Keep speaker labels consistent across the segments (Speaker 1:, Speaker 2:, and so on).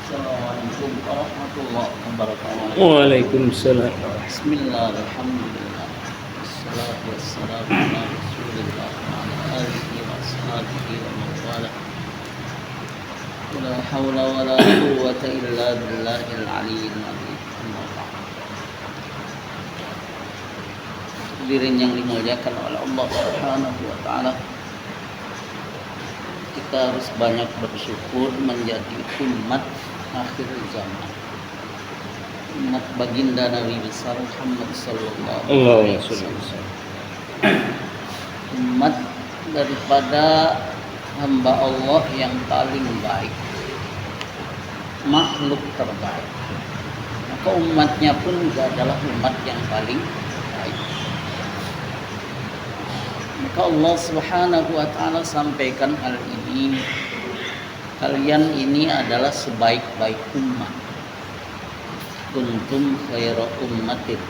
Speaker 1: Assalamualaikum warahmatullahi wabarakatuh.
Speaker 2: Waalaikumsalam.
Speaker 1: Bismillah, alhamdulillah. Wassalatu wassalamu ala rasulillah wa ala alihi wa ashabihi wa man wala. La hawla wa la quwwata illa billahil aliyyil azim. Amma ba'd. Hadirin yang dimuliakan oleh Allah Subhanahu wa taala. Kita harus banyak bersyukur menjadi umat akhir zaman, umat baginda Nabi besar Muhammad sallallahu alaihi wasallam, umat daripada hamba Allah yang paling baik, makhluk terbaik. Maka umatnya pun juga adalah umat yang paling baik. Maka Allah Subhanahu wa taala sampaikan hal ini, kalian ini adalah sebaik-baik umat. Kuntum khairu ummatin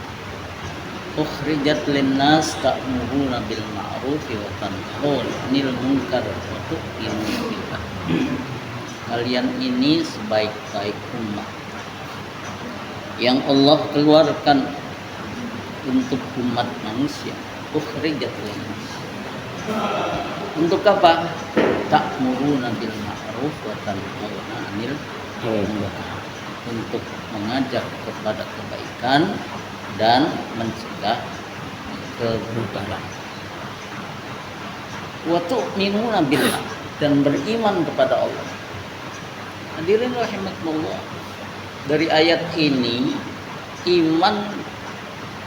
Speaker 1: ukhrijat linnas ta'muruna bil ma'rufi wa tanhauna 'anil munkar wa tu'minuna billah. Kalian ini sebaik-baik umat yang Allah keluarkan untuk umat manusia. Ukhrijat linnas. Untuk apa? Ta'muruna bil ma'ruf wa tanhauna 'anil munkar. Untuk mengajak kepada kebaikan dan mencegah keburukan. Wa tu'minuna billah, dan beriman kepada Allah. Hadirin rahimakumullah. Dari ayat ini, iman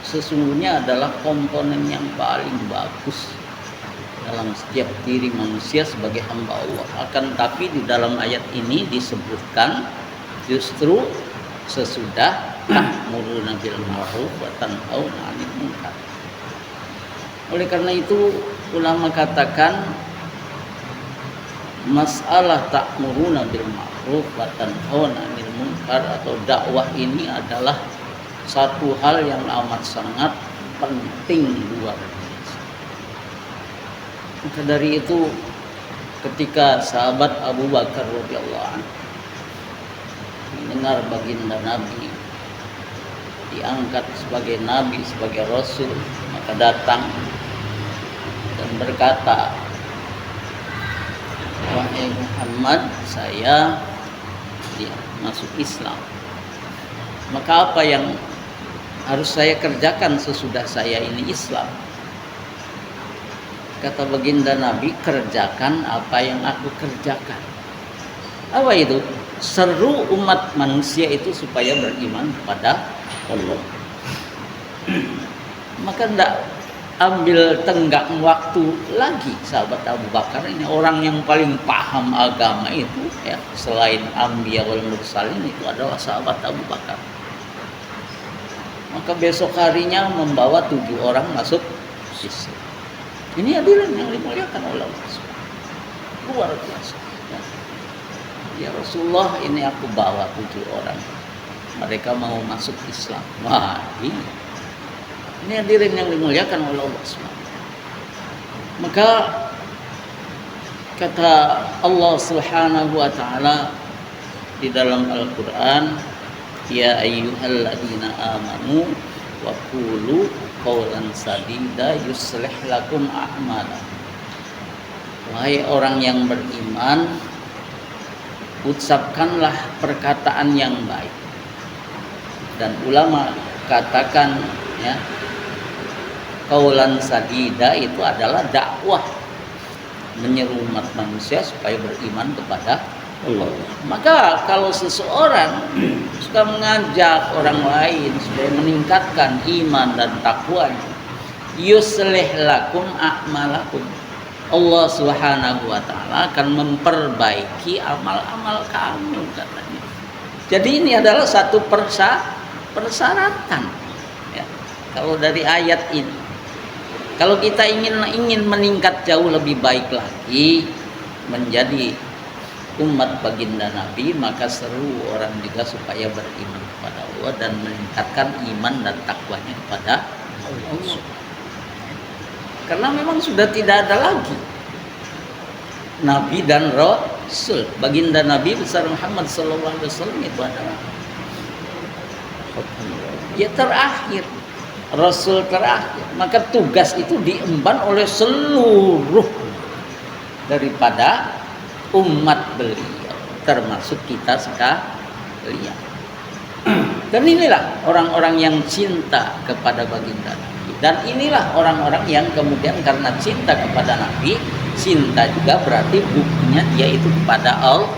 Speaker 1: sesungguhnya adalah komponen yang paling bagus dalam setiap diri manusia sebagai hamba Allah. Akan tapi di dalam ayat ini disebutkan justru sesudah ta'muruna bil ma'ruf wa tanhauna 'anil munkar. Oleh karena itu ulama katakan masalah ta'muruna bil ma'ruf wa tanhauna 'anil munkar atau dakwah ini adalah satu hal yang amat sangat penting luar biasa. Maka dari itu ketika sahabat Abu Bakar radhiyallahu anhu mendengar baginda Nabi diangkat sebagai Nabi, sebagai Rasul, maka datang dan berkata, wahai Muhammad, saya masuk Islam. Maka apa yang harus saya kerjakan sesudah saya ini Islam? Kata baginda Nabi, kerjakan apa yang aku kerjakan. Apa itu? Seru umat manusia itu supaya beriman kepada Allah. Maka tidak ambil tenggang waktu lagi sahabat Abu Bakar ini, orang yang paling paham agama itu ya, selain Anbiya wal Mursalin itu adalah sahabat Abu Bakar. Maka besok harinya membawa 7 orang masuk Islam. Ini hadirin yang dimuliakan oleh Allah. Luar biasa. Ya Rasulullah, ini aku bawa 7 orang. Mereka mau masuk Islam. Wah, ini hadirin yang dimuliakan oleh Allah SWT. Maka kata Allah Subhanahu wa taala di dalam Al-Qur'an, ya ayyuhalladzina amanu wa qulu qawlan sadida yuslih lakum a'malakum. Wahai orang yang beriman, ucapkanlah perkataan yang baik. Dan ulama katakan ya, qaulan sadida itu adalah dakwah, menyeru umat manusia supaya beriman kepada Allah. Maka kalau seseorang suka mengajak orang lain supaya meningkatkan iman dan takwanya, yuslih lakum a'malakum, Allah Subhanahu wa taala akan memperbaiki amal-amal kamu, katanya. Jadi ini adalah satu persyaratan ya. Kalau dari ayat ini, kalau kita ingin meningkat jauh lebih baik lagi menjadi umat baginda Nabi, maka seru orang juga supaya beriman kepada Allah dan meningkatkan iman dan takwanya kepada Allah. Karena memang sudah tidak ada lagi Nabi dan Rasul. Baginda Nabi besar Muhammad sallallahu alaihi wasallam itu adalah ya terakhir, Rasul terakhir. Maka tugas itu diemban oleh seluruh daripada umat beliau, termasuk kita sekalian. Dan inilah orang-orang yang cinta kepada baginda Nabi. Dan inilah orang-orang yang kemudian karena cinta kepada Nabi, cinta juga berarti buktinya dia itu kepada Allah.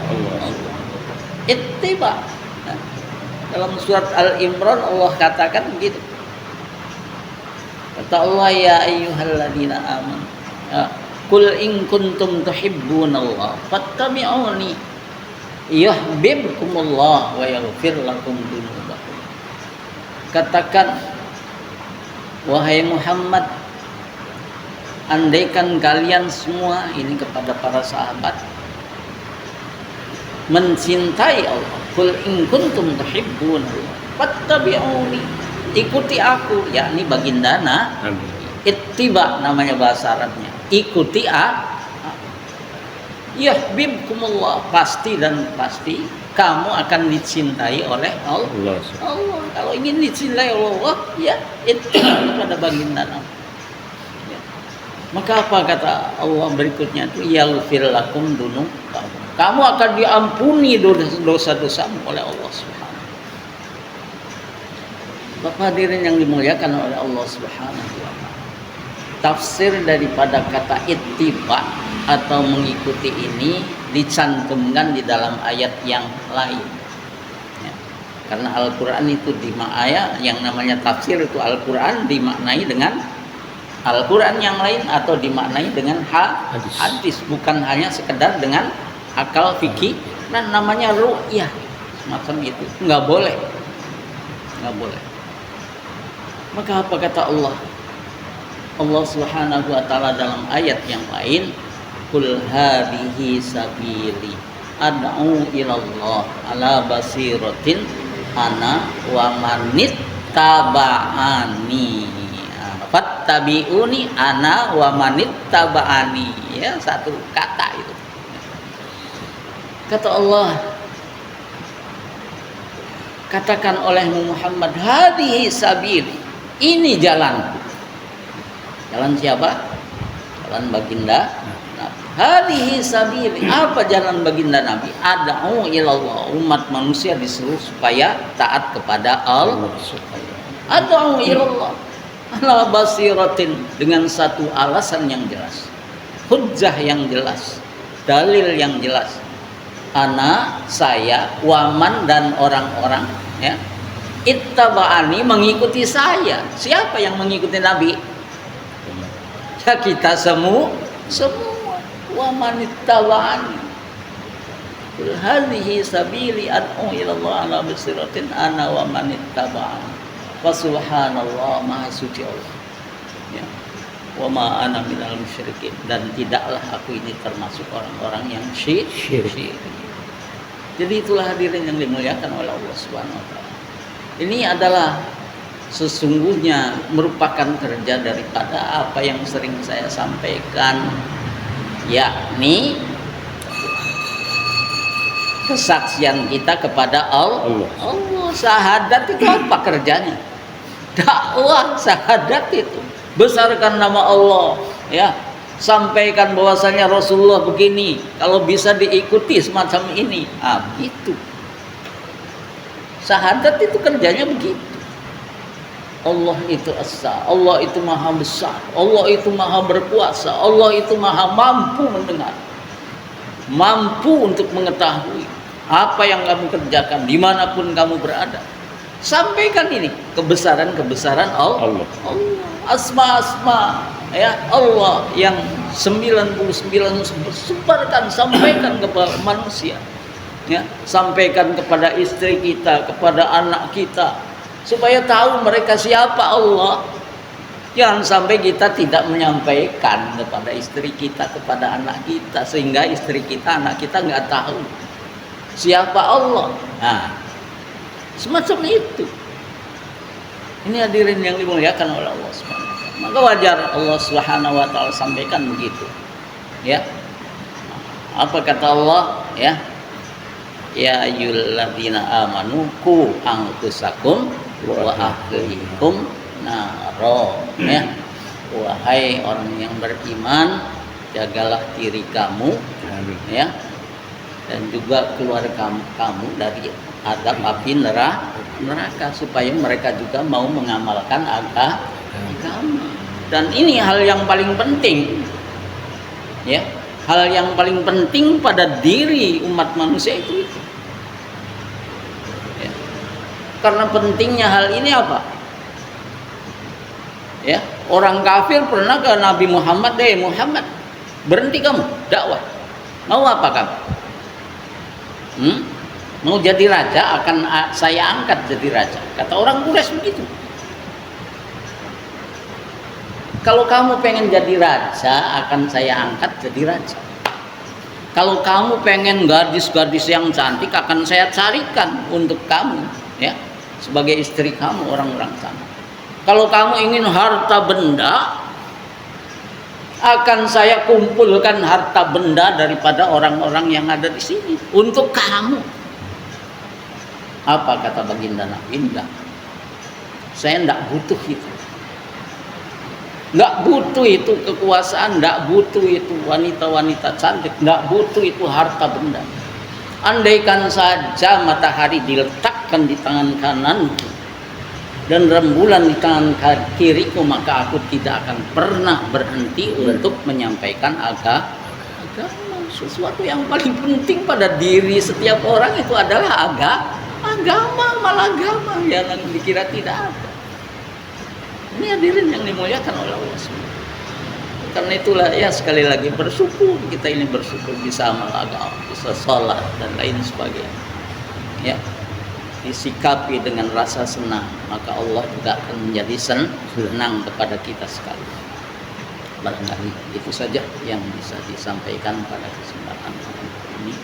Speaker 1: Ittiba. Nah, dalam surat Al-Imran Allah katakan begitu. Kata Allah, ya ayyuhalladzina amanu, qul in kuntum tuhibbunallah fattabi'uni yuhibbukumullah wa yaghfir lakum dzunubakum. Katakan, wahai Muhammad, andaikan kalian semua, ini kepada para sahabat, mencintai Allah, qul in kuntum tuhibbunallah fattabi'uni, ikuti aku, yakni baginda Nabi. Ittiba namanya bahasa Arabnya, ikuti yuhibbukumullah, pasti dan pasti kamu akan dicintai oleh Allah. Kalau ingin dicintai oleh Allah, ya itu pada baginda Nabi. Ya. Maka apa kata Allah berikutnya itu, yaghfir lakum dzunubakum, kamu akan diampuni dosa-dosamu oleh Allah Subhanahu. Bapak hadirin yang dimuliakan oleh Allah Subhanahu wa taala. Tafsir daripada kata ittiba atau mengikuti ini dicantumkan di dalam ayat yang lain. Ya. Karena Al-Quran itu ayat yang namanya tafsir itu Al-Quran dimaknai dengan Al-Quran yang lain atau dimaknai dengan hadis, bukan hanya sekedar dengan akal fikih. Nah, namanya ru'yah semacam itu nggak boleh. Maka apa kata Allah? Allah Subhanahu wa taala dalam ayat yang lain, qul hadhihi sabili ad'u ilallah ala basiratin ana wa manit taba'ani fattabi'uni ana wa manit taba'ani. Ya, satu kata itu. Kata Allah, katakan olehmu Muhammad, hadhihi sabili, ini jalanku. Jalan siapa? Jalan baginda Nabi. Hadhihi sabili, apa jalan baginda Nabi? Ad'u ilallah, umat manusia disuruh supaya taat kepada Allah. Ad'u ilallah ala basiratin, dengan satu alasan yang jelas, hujjah yang jelas, dalil yang jelas. Ana, saya, waman, dan orang-orang, ya, ittaba'ani, mengikuti saya. Siapa yang mengikuti Nabi? Ya kita semua. Waman ittaba'ani qul hadhihi sabili ad'u ilallah ala basiratin ana wa man ittaba'ani wa subhanallah, maha suci Allah, ya. Wa ma ana minal musyrikin, dan tidaklah aku ini termasuk orang-orang yang syirik. Jadi itulah hadirin yang dimuliakan oleh Allah Subhanahu wa taala. Ini adalah sesungguhnya merupakan kerja daripada apa yang sering saya sampaikan, yakni kesaksian kita kepada Allah. Syahadat itu apa kerjanya? Dakwah syahadat itu. Besarkan nama Allah, ya. Sampaikan bahwasanya Rasulullah begini, kalau bisa diikuti semacam ini. Gitu. Syahadat itu kerjanya begitu. Allah itu esa, Allah itu maha besar, Allah itu maha berkuasa, Allah itu maha mampu mendengar, mampu untuk mengetahui apa yang kamu kerjakan dimanapun kamu berada. Sampaikan ini kebesaran Allah. Asma-asma, ya Allah yang 99 sebarkan, sampaikan kepada manusia, ya, sampaikan kepada istri kita, kepada anak kita, supaya tahu mereka siapa Allah. Jangan sampai kita tidak menyampaikan kepada istri kita, kepada anak kita, sehingga istri kita, anak kita nggak tahu siapa Allah. Nah, semacam itu. Ini hadirin yang dimuliakan oleh Allah Subhanahu wa taala. Maka wajar Allah Subhanahu wa taala sampaikan begitu. Ya. Apa kata Allah? ya. Ya ayyuhalladzina amanu qu anfusakum wa ahlikum naro, ya. Wahai orang yang beriman, jagalah diri kamu, ya, dan juga keluarga kamu dari azab api neraka, supaya mereka juga mau mengamalkan agama. Dan ini hal yang paling penting, ya, hal yang paling penting pada diri umat manusia itu. Ya. Karena pentingnya hal ini apa? Ya, orang kafir pernah ke Nabi Muhammad, Muhammad, berhenti kamu dakwah. Mau apa kamu? Mau jadi raja, akan saya angkat jadi raja. Kata orang Quraisy begitu. Kalau kamu pengen jadi raja, akan saya angkat jadi raja. Kalau kamu pengen gadis-gadis yang cantik, akan saya carikan untuk kamu, ya, sebagai istri kamu orang-orang cantik. Kalau kamu ingin harta benda, akan saya kumpulkan harta benda daripada orang-orang yang ada di sini untuk kamu. Apa kata baginda Nabi? Enggak. Saya enggak butuh itu. Enggak butuh itu kekuasaan, enggak butuh itu wanita-wanita cantik, enggak butuh itu harta benda. Andaikan saja matahari diletakkan di tangan kananku dan rembulan di tangan kiriku, maka aku tidak akan pernah berhenti untuk menyampaikan agama. Sesuatu yang paling penting pada diri setiap orang itu adalah agama, malah agama. Jangan dikira tidak ada. Ini hadirin yang dimuliakan oleh Allah SWT. Karena itulah, ya, sekali lagi bersyukur, kita ini bersyukur bisa amal agama, bisa sholat dan lain sebagainya, ya, disikapi dengan rasa senang, maka Allah juga akan menjadi senang kepada kita sekali. Barangkali itu saja yang bisa disampaikan pada kesempatan ini.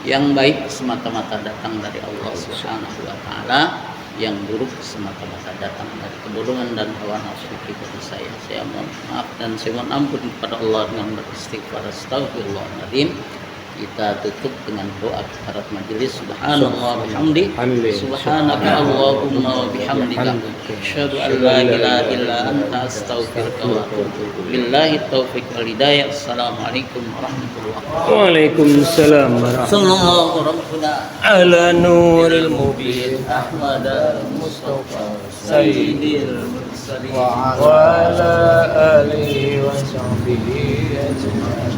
Speaker 1: Yang baik semata-mata datang dari Allah Subhanahu wa Ta'ala, yang buruk semata-mata datang dari kebodohan dan hawa nafsu pribadi saya. Saya mohon maaf dan saya mohon ampun kepada Allah dengan beristighfar. Astagfirullahaladzim. Kita tutup dengan doa kafarat majelis. Subhanallah bihamdi, subhanaka Allahumma wa bihamdika, asyhadu an la ilaha illa anta, astaghfiruka wa atubu billahi taufiq wal hidayah. Assalamualaikum warahmatullahi wabarakatuh.
Speaker 2: Waalaikumsalam
Speaker 1: Sallallahu rabbuna
Speaker 2: ala nuril mubin
Speaker 1: Ahmad Mustafa Sayyidil Mursalin
Speaker 2: wa ala alihi wa sahbihi ajma'in.